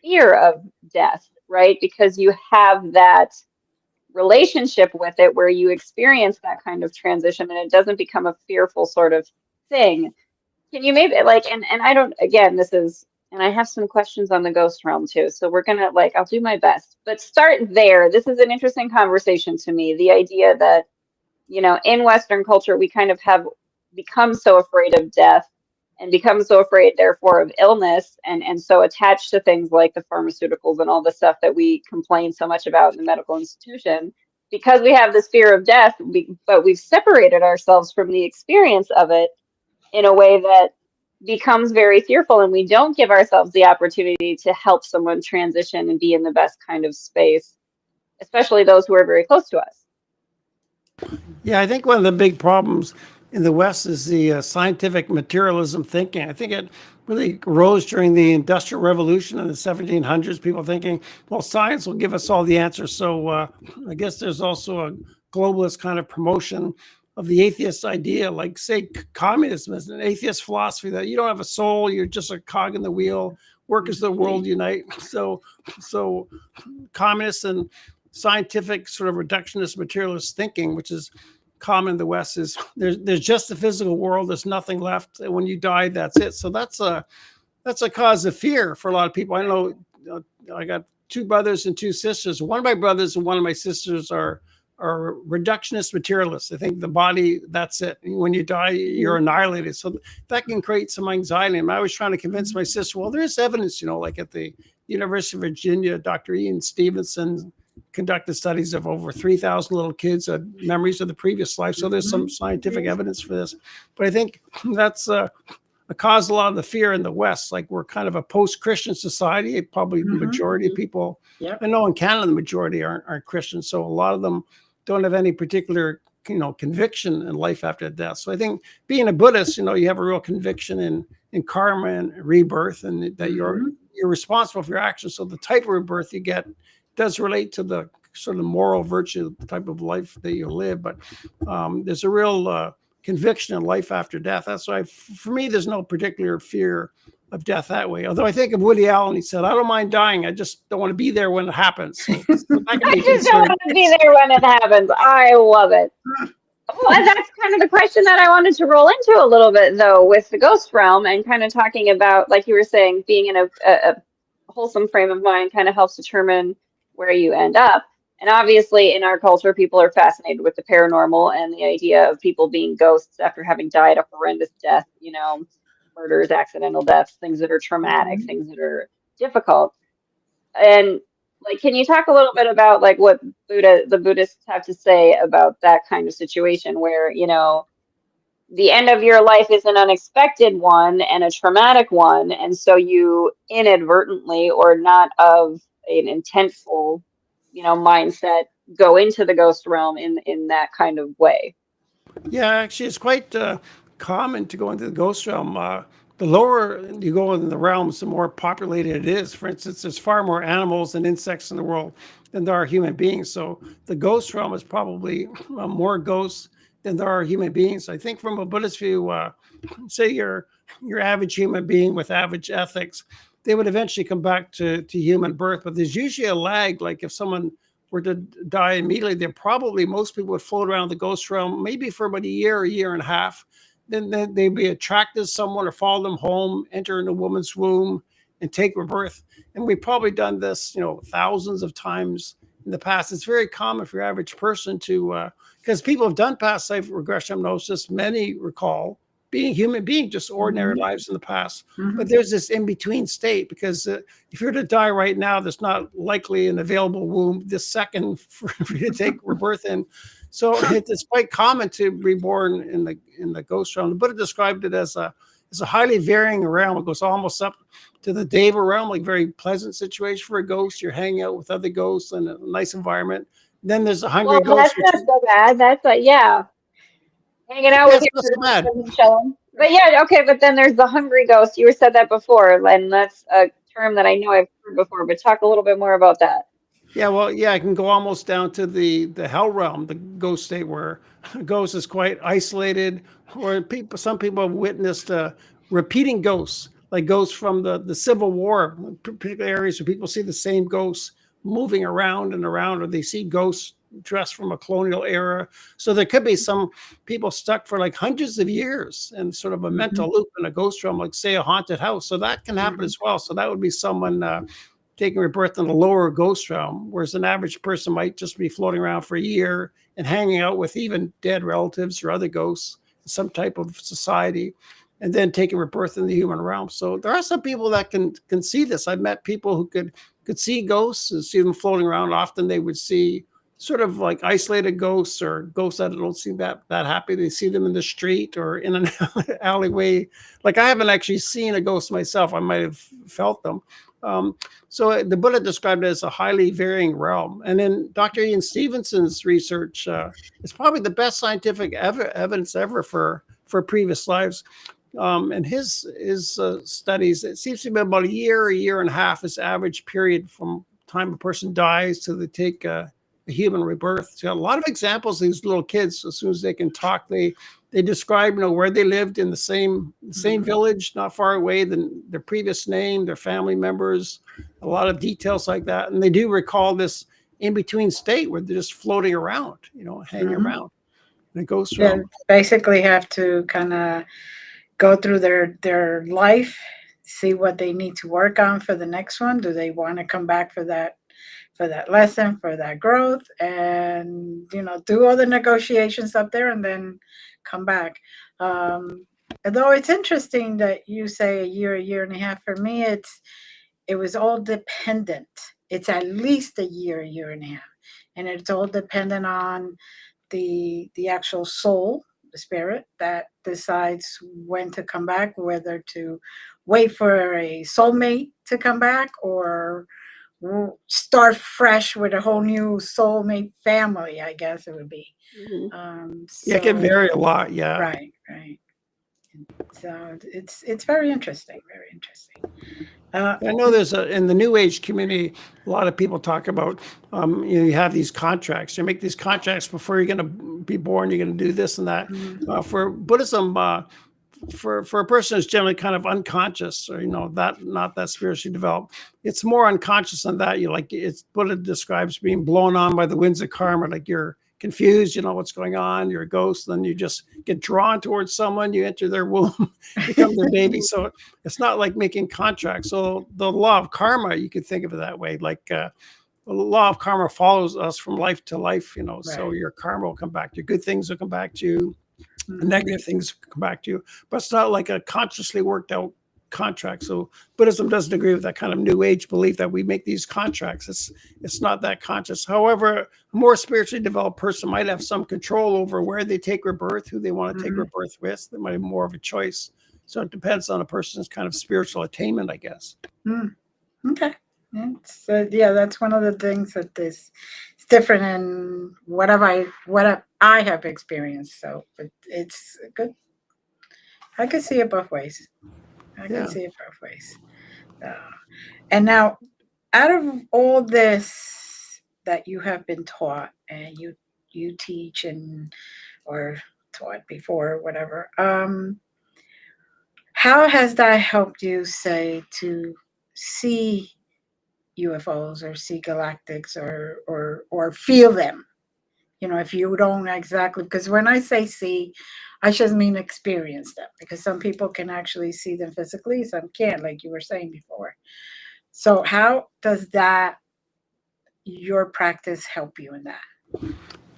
fear of death, right? Because you have that relationship with it where you experience that kind of transition and it doesn't become a fearful sort of thing. Can you maybe like, and I don't, again, this is, and I have some questions on the ghost realm too. So we're going to like, I'll do my best, but start there. This is an interesting conversation to me. The idea that, you know, in Western culture, we kind of have become so afraid of death and become so afraid, therefore, of illness, and so attached to things like the pharmaceuticals and all the stuff that we complain so much about in the medical institution, because we have this fear of death, but we've separated ourselves from the experience of it in a way that becomes very fearful, and we don't give ourselves the opportunity to help someone transition and be in the best kind of space, especially those who are very close to us. Yeah, I think one of the big problems in the West is the scientific materialism thinking. I think it really rose during the Industrial Revolution in the 1700s, people thinking, well, science will give us all the answers. So I guess there's also a globalist kind of promotion of the atheist idea, like say communism is an atheist philosophy that you don't have a soul, you're just a cog in the wheel, work as the world unite. So communists and scientific sort of reductionist materialist thinking, which is common in the West, is there's just the physical world, there's nothing left, and when you die, that's it. So that's a cause of fear for a lot of people. I know I got 2 brothers and 2 sisters. One of my brothers and one of my sisters are reductionist materialists. They think the body, that's it. When you die, you're annihilated. So that can create some anxiety. And I was trying to convince my sister, well, there is evidence, you know, like at the University of Virginia, Dr. Ian Stevenson conducted studies of over 3,000 little kids, memories of the previous life. So there's some scientific evidence for this. But I think that's caused a lot of the fear in the West. Like we're kind of a post-Christian society. Probably the majority of people, I know in Canada, the majority aren't Christian. So a lot of them don't have any particular, you know, conviction in life after death. So I think being a Buddhist, you know, you have a real conviction in karma and rebirth, and that you're responsible for your actions. So the type of rebirth you get does relate to the sort of moral virtue, the type of life that you live. But there's a real conviction in life after death. That's why, for me, there's no particular fear of death that way. Although I think of Woody Allen, he said, I don't mind dying, I just don't want to be there when it happens. So I just don't want to be there when it happens. I love it. Well, and that's kind of the question that I wanted to roll into a little bit, though, with the ghost realm, and kind of talking about, like you were saying, being in a wholesome frame of mind kind of helps determine where you end up. And obviously in our culture, people are fascinated with the paranormal and the idea of people being ghosts after having died a horrendous death, you know, murders, accidental deaths, things that are traumatic, things that are difficult. And like, can you talk a little bit about like what the Buddhists have to say about that kind of situation where, you know, the end of your life is an unexpected one and a traumatic one, and so you inadvertently, or not of an intentful, you know, mindset, go into the ghost realm in that kind of way? Yeah, actually, it's quite common to go into the ghost realm. The lower you go in the realms, the more populated it is. For instance, there's far more animals and insects in the world than there are human beings. So the ghost realm is probably more ghosts than there are human beings. I think from a Buddhist view, say you're average human being with average ethics, they would eventually come back to human birth. But there's usually a lag. Like if someone were to die immediately, most people would float around the ghost realm maybe for about a year and a half. Then they'd be attracted to someone or follow them home, enter in a woman's womb, and take rebirth. And we've probably done this, you know, thousands of times in the past. It's very common for your average person to, because people have done past life regression hypnosis. Many recall being human being, just ordinary lives in the past. But there's this in-between state, because if you're to die right now, there's not likely an available womb this second for you to take rebirth in. So it's quite common to be reborn in the ghost realm. The Buddha described it as a highly varying realm. It goes almost up to the Deva realm, like very pleasant situation for a ghost. You're hanging out with other ghosts in a nice environment. Then there's a hungry ghost. That's not so bad. That's yeah. Hanging out with not so bad. But yeah, okay, but then there's the hungry ghost. You said that before, and that's a term that I know I've heard before, but talk a little bit more about that. Yeah, well, yeah, I can go almost down to the hell realm, the ghost state, where a ghost is quite isolated, or some people have witnessed repeating ghosts, like ghosts from the Civil War, particular areas where people see the same ghosts moving around and around, or they see ghosts dressed from a colonial era. So there could be some people stuck for like hundreds of years in sort of a mental loop in a ghost realm, like say a haunted house. So that can happen as well. So that would be someone taking rebirth in the lower ghost realm, whereas an average person might just be floating around for a year and hanging out with even dead relatives or other ghosts in some type of society, and then taking rebirth in the human realm. So there are some people that can see this. I've met people who could see ghosts and see them floating around. Often they would see sort of like isolated ghosts or ghosts that don't seem that happy. They see them in the street or in an alleyway. Like I haven't actually seen a ghost myself. I might have felt them. So the Buddha described it as a highly varying realm. And then Dr. Ian Stevenson's research is probably the best scientific evidence ever for previous lives. And his studies, it seems to be about a year and a half is average period from time a person dies till they take a human rebirth. So a lot of examples of these little kids, as soon as they can talk, they describe, where they lived in the same village, not far away, than their previous name, their family members, a lot of details like that. And they do recall this in-between state where they're just floating around, hanging around. And it goes from basically have to kind of go through their life, see what they need to work on for the next one. Do they want to come back for that lesson, for that growth, and do all the negotiations up there and then come back. Although it's interesting that you say a year and a half. For me, it was all dependent. It's at least a year and a half, and it's all dependent on the actual soul, the spirit, that decides when to come back, whether to wait for a soulmate to come back or start fresh with a whole new soulmate family, I guess it would be. Yeah, it can vary a lot. Yeah. Right. So it's very interesting. I know there's in the New Age community, a lot of people talk about, you have these contracts. You make these contracts before you're going to be born. You're going to do this and that. For Buddhism, for a person who's generally kind of unconscious, or not that spiritually developed, it's more unconscious than that. It's Buddha describes being blown on by the winds of karma, like you're confused, what's going on, you're a ghost, then you just get drawn towards someone, you enter their womb, become their baby. So it's not like making contracts. So the law of karma, you could think of it that way, like the law of karma follows us from life to life, Right. So your karma will come back to you, good things will come back to you, negative things come back to you, but it's not like a consciously worked out contract. So Buddhism doesn't agree with that kind of New Age belief that we make these contracts. It's not that conscious. However, a more spiritually developed person might have some control over where they take rebirth, who they want to take rebirth with. They might have more of a choice. So it depends on a person's kind of spiritual attainment, I guess. Okay. That's one of the things that it's different in what I have experienced. So it's good. I can see it both ways. And now, out of all this that you have been taught and you teach or taught before, whatever, how has that helped you, say, to see UFOs or see galactics or feel them? If you don't exactly, because when I say see, I just mean experience them, because some people can actually see them physically, some can't, like you were saying before. So how does your practice help you in that?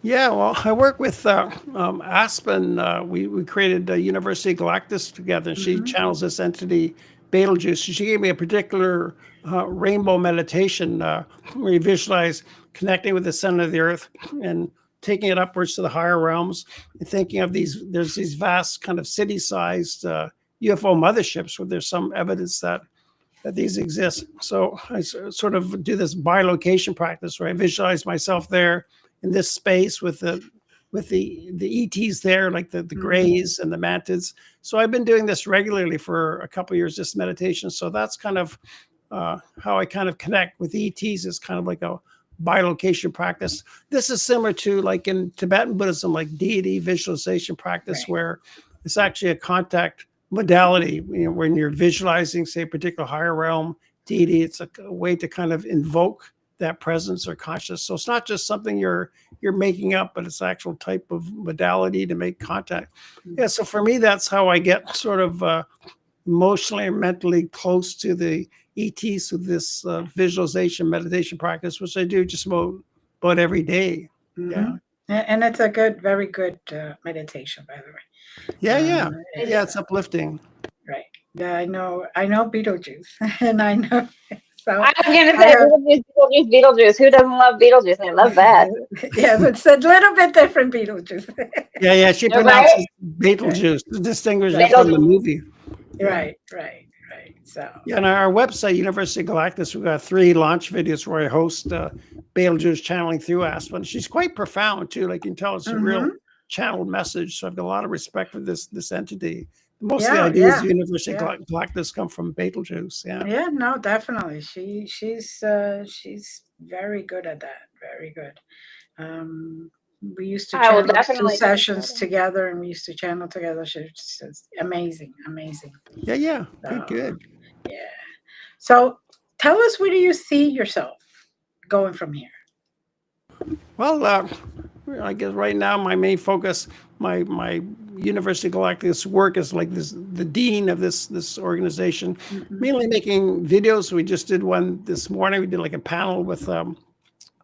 Yeah, well, I work with Aspen. We created University Galactus together. And she channels this entity, Betelgeuse. She gave me a particular rainbow meditation where you visualize connecting with the center of the earth and taking it upwards to the higher realms, and thinking of there's these vast kind of city-sized UFO motherships where there's some evidence that these exist. So I sort of do this bilocation practice where I visualize myself there in this space with with the ETs there, like the grays and the mantids. So I've been doing this regularly for a couple of years, this meditation. So that's kind of how I kind of connect with ETs. Is kind of like a bilocation practice. This is similar to like in Tibetan Buddhism, like deity visualization practice, where it's actually a contact modality. You know, when you're visualizing, say, a particular higher realm deity, it's a way to kind of invoke that presence or conscious. So it's not just something you're making up, but it's actual type of modality to make contact. Yeah. So for me, that's how I get sort of emotionally and mentally close to the ETs with this visualization meditation practice, which I do just about every day. Yeah. And it's a very good meditation, by the way. Yeah. It's uplifting. Right. Yeah, I know Beetlejuice, and I know. So I was gonna say Beetlejuice. Who doesn't love Beetlejuice? I love that. Yeah, but it's a little bit different Beetlejuice. Yeah. She pronounces Beetlejuice to distinguish it from the movie. Right. So yeah, on our website, University of Galactus, we've got 3 launch videos where I host Beetlejuice channeling 𝓕𝓻𝓪, and she's quite profound too. Like you can tell, it's a real channeled message. So I've got a lot of respect for this entity. Most of the ideas of University of Galactus come from Beetlejuice. Yeah, no, definitely. She's very good at that. Very good. We used to channel 2 sessions together, and we used to channel together. She's amazing. Yeah. So, Good. Yeah. So tell us, where do you see yourself going from here? Well, I guess right now my main focus, my University of Galactus work is like the dean of this organization, mainly making videos. We just did one this morning. We did like a panel with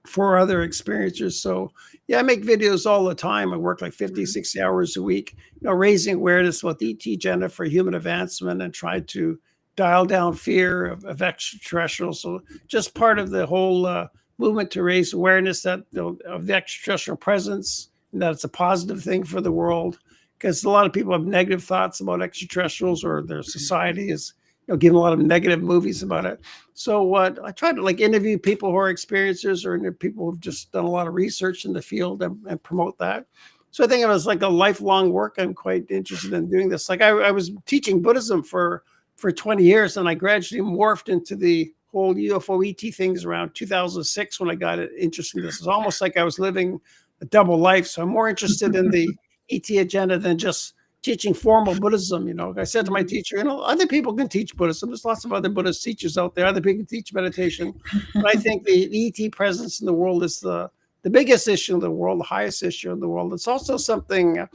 4 other experiencers. So yeah, I make videos all the time. I work like 50, 60 hours a week, raising awareness about the ET agenda for human advancement and try to dial down fear of extraterrestrials. So just part of the whole movement to raise awareness that of the extraterrestrial presence, and that it's a positive thing for the world, because a lot of people have negative thoughts about extraterrestrials, or their society is giving a lot of negative movies about it. So I try to like interview people who are experiencers, or people who've just done a lot of research in the field, and promote that. So I think it was like a lifelong work. I'm quite interested in doing this. Like I was teaching Buddhism for 20 years, and I gradually morphed into the whole UFO ET things around 2006 when I got interested in this. It's almost like I was living a double life. So I'm more interested in the ET agenda than just teaching formal Buddhism. I said to my teacher, other people can teach Buddhism. There's lots of other Buddhist teachers out there. Other people can teach meditation. But I think the ET presence in the world is the biggest issue in the world, the highest issue in the world. It's also something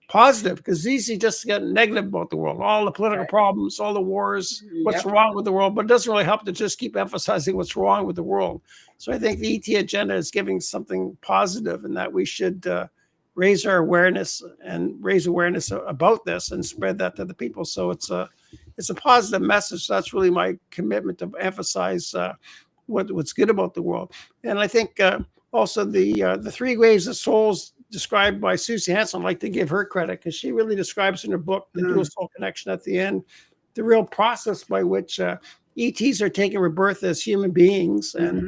positive, because it's easy just to get negative about the world, all the political problems, all the wars, what's wrong with the world, but it doesn't really help to just keep emphasizing what's wrong with the world. So I think the ET agenda is giving something positive, and that we should raise our awareness and raise awareness about this and spread that to the people. So it's a positive message. That's really my commitment to emphasize what's good about the world. And I think also the 3 waves of souls described by Susie Hansen, I'd like to give her credit, because she really describes in her book, The Dual Soul Connection, at the end, the real process by which ETs are taking rebirth as human beings. And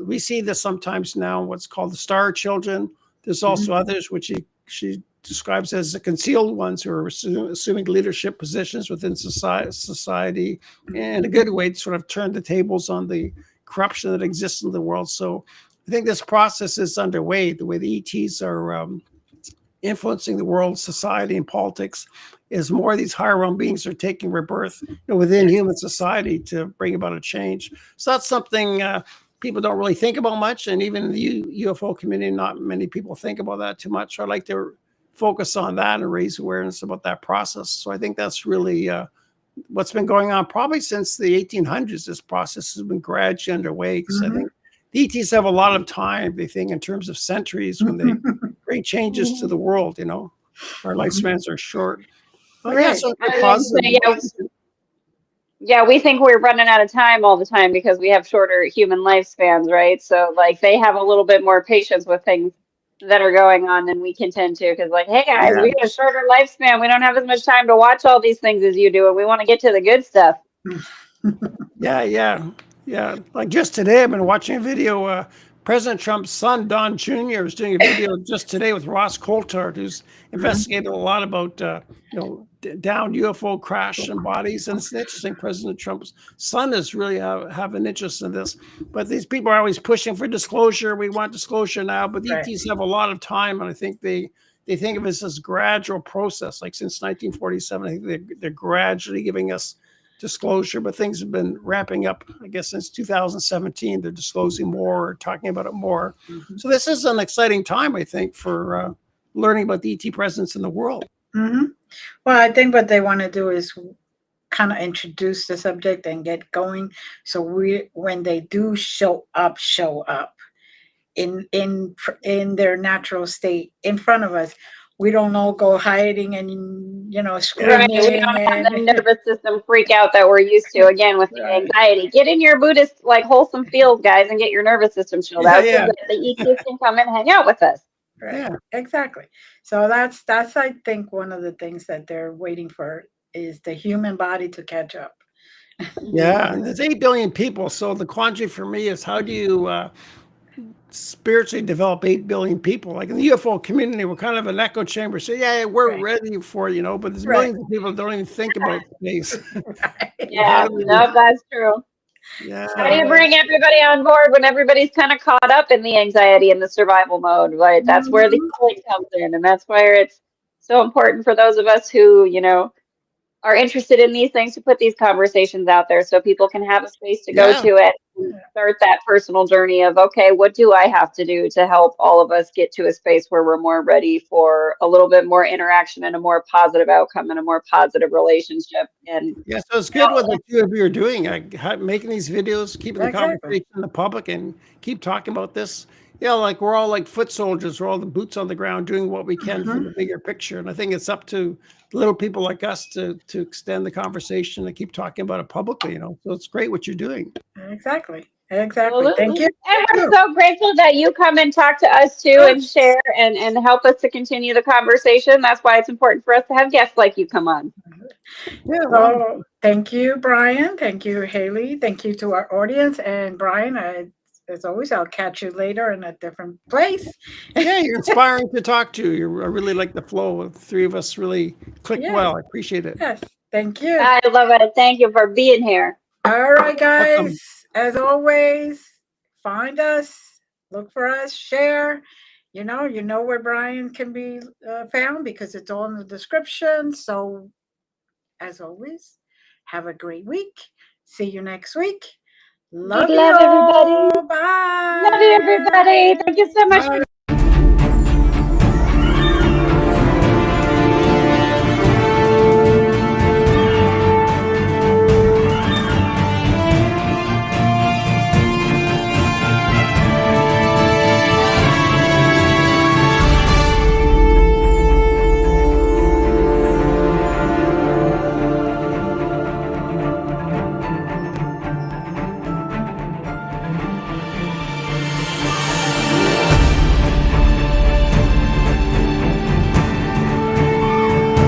we see this sometimes now, what's called the star children. There's also others, which she describes as the concealed ones, who are assuming leadership positions within society in a good way to sort of turn the tables on the corruption that exists in the world. So I think this process is underway. The way the ETs are influencing the world, society, and politics, is more of these higher realm beings are taking rebirth within human society to bring about a change. So that's something people don't really think about much, and even in the UFO community, not many people think about that too much. So I'd like to focus on that and raise awareness about that process. So I think that's really what's been going on probably since the 1800s. This process has been gradually underway, because I think the ETs have a lot of time, they think, in terms of centuries, when they bring changes to the world. Our lifespans are short. Yeah, we think we're running out of time all the time because we have shorter human lifespans, right? So like they have a little bit more patience with things that are going on than we can tend to, because like, hey guys, we have a shorter lifespan. We don't have as much time to watch all these things as you do, and we want to get to the good stuff. Yeah. Like just today, I've been watching a video President Trump's son, Don Jr., is doing a video just today with 𝓕𝓾𝓪𝓷𝓻𝓽, who's investigated a lot about, downed UFO crash and bodies. And it's interesting. President Trump's son is really have an interest in this. But these people are always pushing for disclosure. We want disclosure now. But the E.T.s have a lot of time, and I think they think of it as a gradual process. Like since 1947, I think they're gradually giving us disclosure, but things have been ramping up, I guess, since 2017. They're disclosing more, talking about it more. So this is an exciting time, I think, for learning about the ET presence in the world. Well, I think what they want to do is kind of introduce the subject and get going. So when they do show up in their natural state in front of us, we don't all go hiding and, screaming. Right. We don't have the nervous system freak out that we're used to, again, with the anxiety. Get in your Buddhist, wholesome field, guys, and get your nervous system chilled out so that the E.T.s can come and hang out with us. Right. Yeah, exactly. So that's I think one of the things that they're waiting for is the human body to catch up. Yeah, and there's 8 billion people. So the quandary for me is, how do you spiritually develop 8 billion people? Like in the UFO community, we're kind of an echo chamber. So yeah, we're ready for, but there's millions of people that don't even think about space. Yeah, no, that's true. Yeah. How do you bring everybody on board when everybody's kind of caught up in the anxiety and the survival mode? Right, that's where the healing comes in, and that's where it's so important for those of us who, are interested in these things to put these conversations out there so people can have a space to go to it and start that personal journey of, okay, what do I have to do to help all of us get to a space where we're more ready for a little bit more interaction and a more positive outcome and a more positive relationship. And yeah, so it's good what the two of you are doing, making these videos, keeping the conversation in the public, and keep talking about this. Like we're all like foot soldiers. We're all the boots on the ground doing what we can for the bigger picture. And I think it's up to little people like us to extend the conversation and keep talking about it publicly, So it's great what you're doing. Exactly. Absolutely. Thank you. And we're so grateful that you come and talk to us too and share and help us to continue the conversation. That's why it's important for us to have guests like you come on. Yeah. So thank you, Brian. Thank you, Haleigh. Thank you to our audience. And Brian, as always, I'll catch you later in a different place. Yeah, you're inspiring to talk to. I really like the flow. The three of us really click well. I appreciate it. Yes, thank you. I love it. Thank you for being here. All right, guys. Welcome. As always, find us, look for us, share. You know where Brian can be found because it's all in the description. So, as always, have a great week. See you next week. Love you, everybody. Bye. Love you, everybody. Thank you so much. Bye.